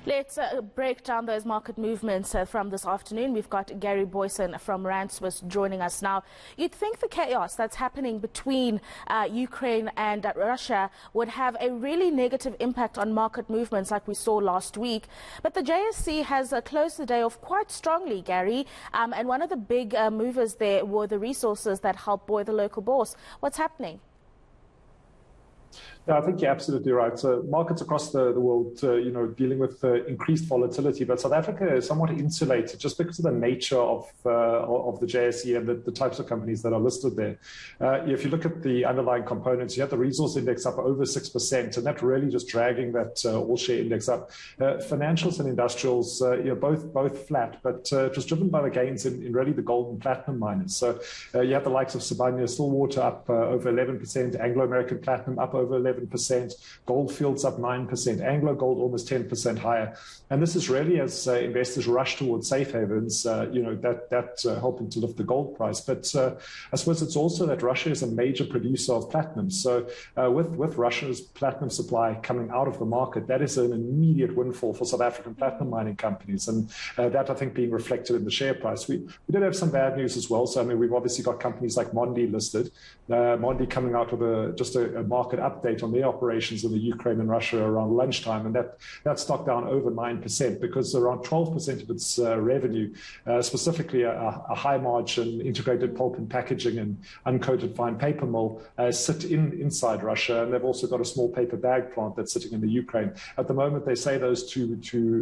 Let's break down those market movements from this afternoon. We've got Gary Booysen from Rand Swiss joining us now. You'd think the chaos that's happening between Ukraine and Russia would have a really negative impact on market movements like we saw last week. But the JSE has closed the day off quite strongly, Gary. And one of the big movers there were the resources that help buoy the local bourse. What's happening? Yeah, I think you're absolutely right. So markets across the world, dealing with increased volatility, but South Africa is somewhat insulated just because of the nature of the JSE and the types of companies that are listed there. If you look at the underlying components, you have the resource index up over 6%, and that's really just dragging that all-share index up. Financials and industrials, both flat, but it was driven by the gains in really the gold and platinum miners. So you have the likes of Sibanye-Stillwater up over 11%, Anglo-American Platinum up over 11%. Goldfields up 9%, Anglo Gold almost 10% higher. And this is really as investors rush towards safe havens, helping to lift the gold price. But I suppose it's also that Russia is a major producer of platinum. So with Russia's platinum supply coming out of the market, that is an immediate windfall for South African platinum mining companies. And that, I think, being reflected in the share price. We did have some bad news as well. So, I mean, we've obviously got companies like Mondi listed. Mondi coming out with just a market update on their operations in the Ukraine and Russia around lunchtime, and that stock down over 9% because around 12% of its revenue, specifically a high margin integrated pulp and packaging and uncoated fine paper mill, sit inside Russia, and they've also got a small paper bag plant that's sitting in the Ukraine. At the moment, they say those two,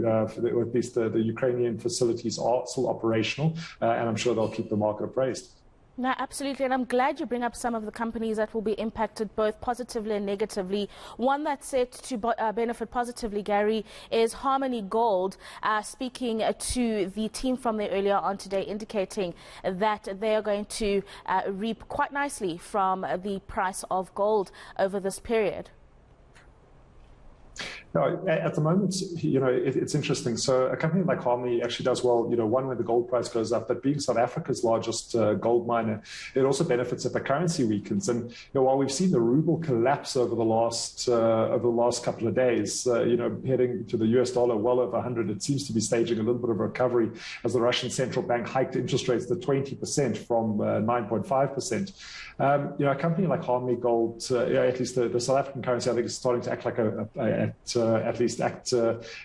or at least the Ukrainian facilities are still operational, and I'm sure they'll keep the market appraised. No, absolutely. And I'm glad you bring up some of the companies that will be impacted both positively and negatively. One that's set to benefit positively, Gary, is Harmony Gold, speaking to the team from there earlier on today, indicating that they are going to reap quite nicely from the price of gold over this period. No, at the moment, it's interesting. So a company like Harmony actually does well, one, when the gold price goes up, but being South Africa's largest gold miner, it also benefits if the currency weakens. And while we've seen the ruble collapse over the last couple of days, heading to the US dollar well over 100, it seems to be staging a little bit of a recovery as the Russian central bank hiked interest rates to 20% from 9.5%. A company like Harmony Gold, at least the South African currency, I think, is starting to act like act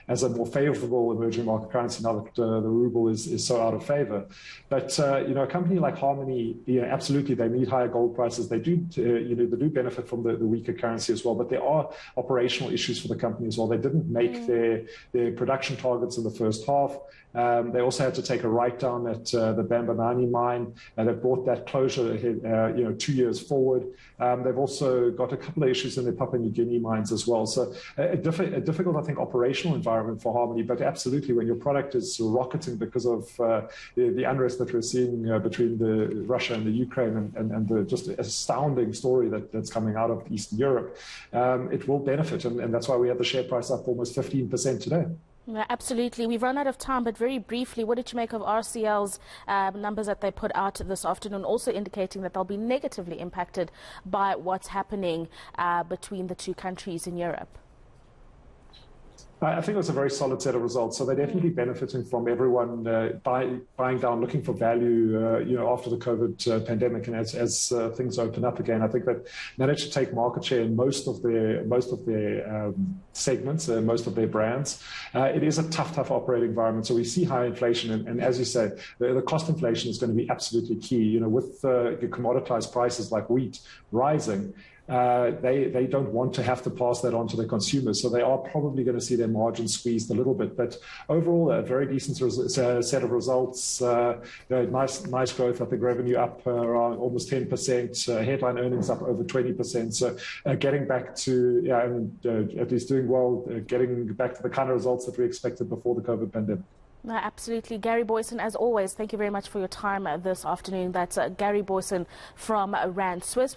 as a more favorable emerging market currency now that the ruble is so out of favor. But a company like Harmony, absolutely, they need higher gold prices. They do benefit from the weaker currency as well. But there are operational issues for the company as well. They didn't make their production targets in the first half. They also had to take a write-down at the Bambanani mine, and they brought that closure ahead, 2 years forward. They've also got a couple of issues in their Papua New Guinea mines as well. So a difficult, I think, operational environment for Harmony, but absolutely when your product is rocketing because of the unrest that we're seeing between Russia and the Ukraine and the just astounding story that's coming out of Eastern Europe, it will benefit. And that's why we have the share price up almost 15% today. Yeah, absolutely. We've run out of time, but very briefly, what did you make of RCL's numbers that they put out this afternoon, also indicating that they'll be negatively impacted by what's happening between the two countries in Europe? I think it was a very solid set of results. So they're definitely benefiting from everyone buying down, looking for value, after the COVID pandemic, and as things open up again. I think that managed to take market share in most of their segments, most of their brands. It is a tough operating environment. So we see high inflation, and as you say, the cost inflation is going to be absolutely key. With commoditized prices like wheat rising. They don't want to have to pass that on to the consumers, so they are probably going to see their margins squeezed a little bit. But overall, a very decent set of results. Nice growth. I think revenue up around almost 10%. Headline earnings up over 20%. So getting back to at least doing well. Getting back to the kind of results that we expected before the COVID pandemic. No, absolutely. Gary Booysen, as always, thank you very much for your time this afternoon. That's Gary Booysen from Rand Swiss.